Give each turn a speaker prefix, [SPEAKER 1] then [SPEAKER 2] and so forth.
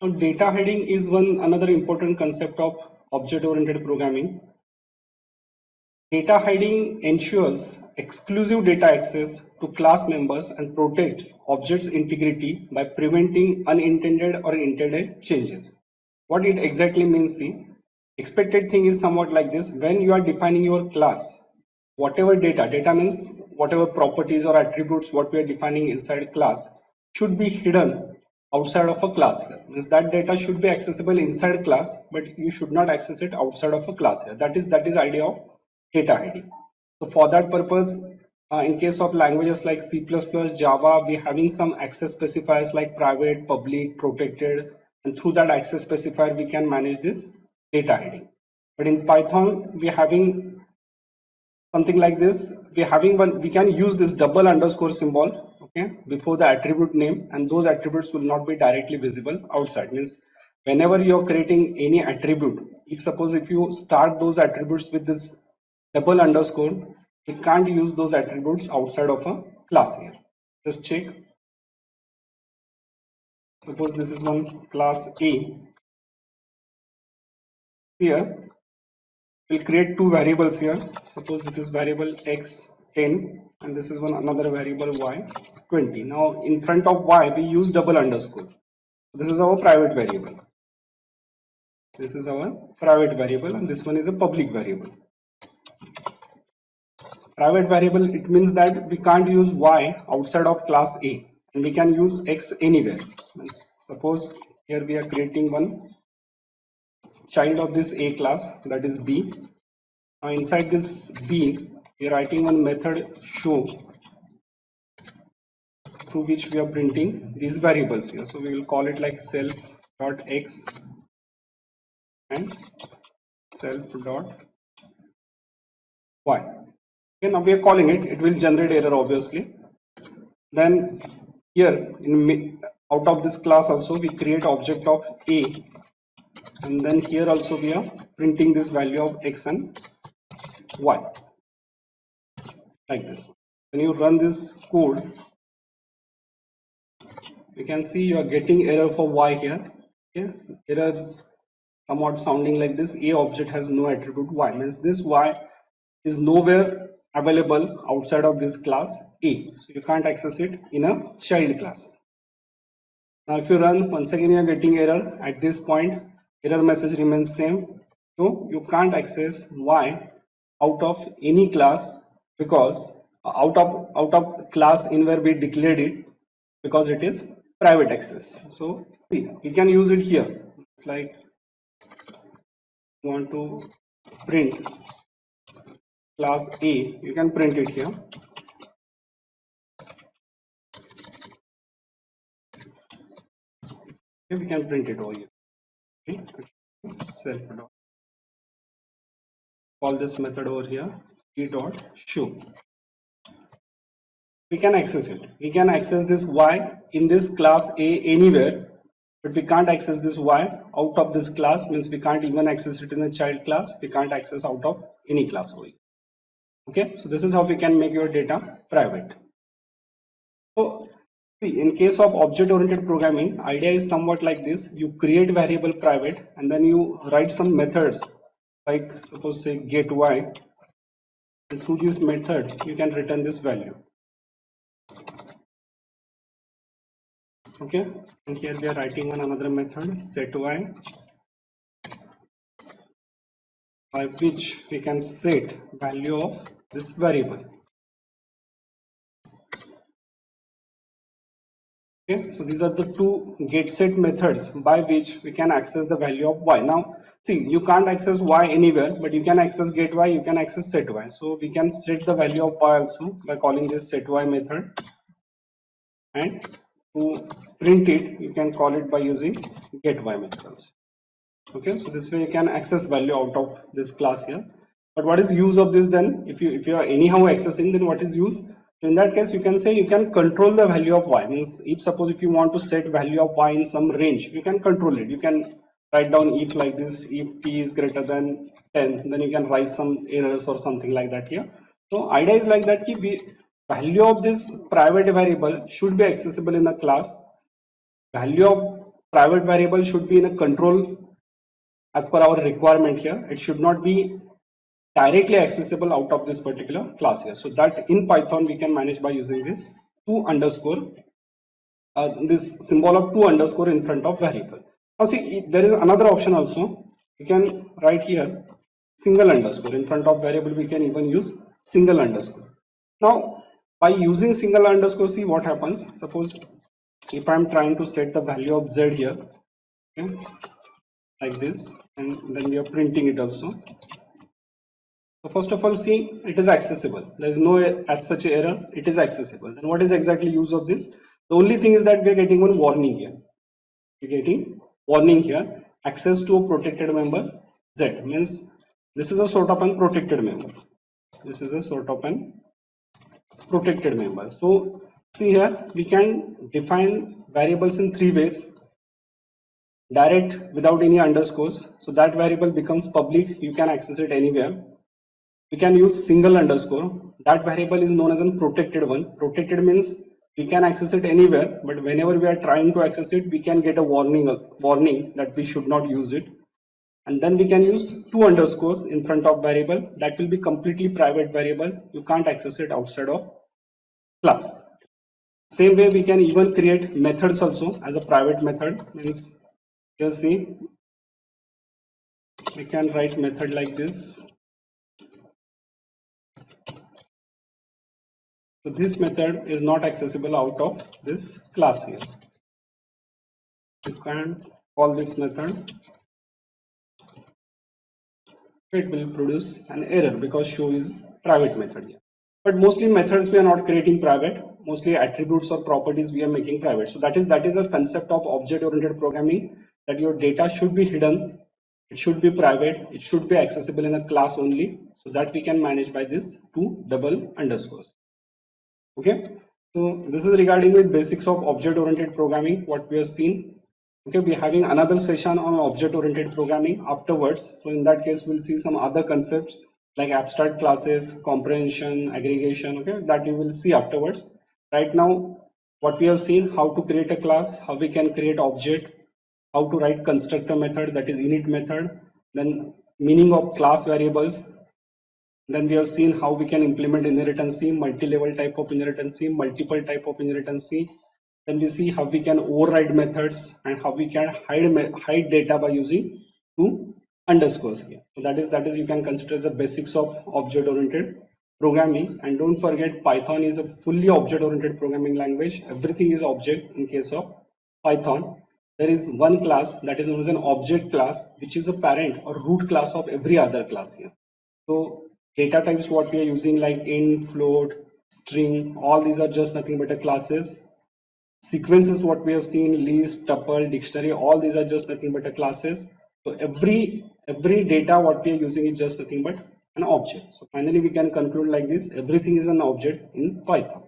[SPEAKER 1] Now, data hiding is another important concept of object-oriented programming. Data hiding ensures exclusive data access to class members and protects objects' integrity by preventing unintended or intended changes. What it exactly means, see, expected thing is somewhat like this. When you are defining your class, whatever data means whatever properties or attributes what we are defining inside class should be hidden outside of a class here. Means that data should be accessible inside class, but you should not access it outside of a class here. That is idea of data hiding. So for that purpose, in case of languages like C++, Java, we having some access specifiers like private, public, protected, and through that access specifier we can manage this data hiding. But in Python we are having something like this. We can use this double underscore symbol, okay, before the attribute name, and those attributes will not be directly visible outside. Means whenever you are creating any attribute, if you start those attributes with this double underscore, you can't use those attributes outside of a class here. Just check. Suppose this is one class A. Here we'll create two variables here. Suppose this is variable x10 and this is another variable y20. Now in front of y we use double underscore. This is our private variable. This is our private variable and this one is a public variable. Private variable, it means that we can't use y outside of class A and we can use x anywhere. Suppose here we are creating one child of this A class, that is B. Now inside this B we are writing one method show through which we are printing these variables here. So we will call it like self.x and self.y. Okay, now we are calling it will generate error obviously. Then here out of this class also we create object of A, and then here also we are printing this value of x and y like this. When you run this code, you can see you are getting error for y here. Okay, error is somewhat sounding like this: A object has no attribute y. Means this y is nowhere available outside of this class A, so you can't access it in a child class. Now if you run, once again you are getting error. At this point error message remains same, so you can't access y out of any class, because out of class in where we declared it, because it is private access. So see, we can use it here. It's like you want to print class A, you can print it here. Okay, we can print it over here. Okay, self dot. Call this method over here e.show. We can access it. We can access this y in this class A anywhere, but we can't access this y out of this class. Means we can't even access it in the child class. We can't access out of any class over here. Okay, so this is how we can make your data private. So see, in case of object-oriented programming, idea is somewhat like this: you create variable private and then you write some methods, like suppose say get y, and through this method you can return this value. Okay, and here we are writing another method set y, by which we can set value of this variable. Okay, so these are the two get set methods by which we can access the value of y. Now see, you can't access y anywhere, but you can access get y, you can access set y. So we can set the value of y also by calling this set y method, and to print it you can call it by using get y methods. Okay, so this way you can access value out of this class here. But what is use of this then? If you are anyhow accessing, then what is use? So in that case you can say you can control the value of y. Means if you want to set value of y in some range, you can control it. You can write down if like this: if p is greater than 10, then you can write some errors or something like that here. So idea is like that: value of this private variable should be accessible in a class. Value of private variable should be in a control as per our requirement here. It should not be directly accessible out of this particular class here. So that in Python we can manage by using this to underscore, this symbol of to underscore in front of variable. Now see, there is another option also. We can write here single underscore in front of variable. We can even use single underscore. Now by using single underscore, see what happens. Suppose if I am trying to set the value of z here, okay, like this, and then we are printing it also. So first of all, see, it is accessible. There is no as such error. It is accessible. Then what is exactly use of this? The only thing is that we are getting one warning here. We are getting warning here. Access to a protected member Z means this is a sort of an protected member. This is a sort of an protected member. So see here, we can define variables in three ways. Direct without any underscores. So that variable becomes public. You can access it anywhere. We can use single underscore. That variable is known as a protected one. Protected means we can access it anywhere, but whenever we are trying to access it, we can get a warning that we should not use it. And then we can use two underscores in front of variable. That will be completely private variable. You can't access it outside of class. Same way we can even create methods also as a private method. Means you see, we can write method like this. So this method is not accessible out of this class here. You can call this method. It will produce an error because show is private method here. But mostly methods we are not creating private. Mostly attributes or properties we are making private. So that is a concept of object-oriented programming, that your data should be hidden. It should be private. It should be accessible in a class only. So that we can manage by this two double underscores. Okay, so this is regarding with basics of object-oriented programming, what we have seen. Okay, we're having another session on object-oriented programming afterwards. So in that case, we'll see some other concepts like abstract classes, comprehension, aggregation. Okay, that you will see afterwards. Right now, what we have seen, how to create a class, how we can create object, how to write constructor method, that is init method, then meaning of class variables. Then we have seen how we can implement inheritance, multi-level type of inheritance, multiple type of inheritance. Then we see how we can override methods and how we can hide data by using two underscores here. So that is you can consider as the basics of object-oriented programming. And don't forget, Python is a fully object-oriented programming language. Everything is object in case of Python. There is one class that is known as an object class, which is a parent or root class of every other class here. So data types what we are using like int, float, string, all these are just nothing but a classes. Sequences what we have seen, list, tuple, dictionary, all these are just nothing but a classes. So every data what we are using is just nothing but an object. So finally we can conclude like this, everything is an object in Python.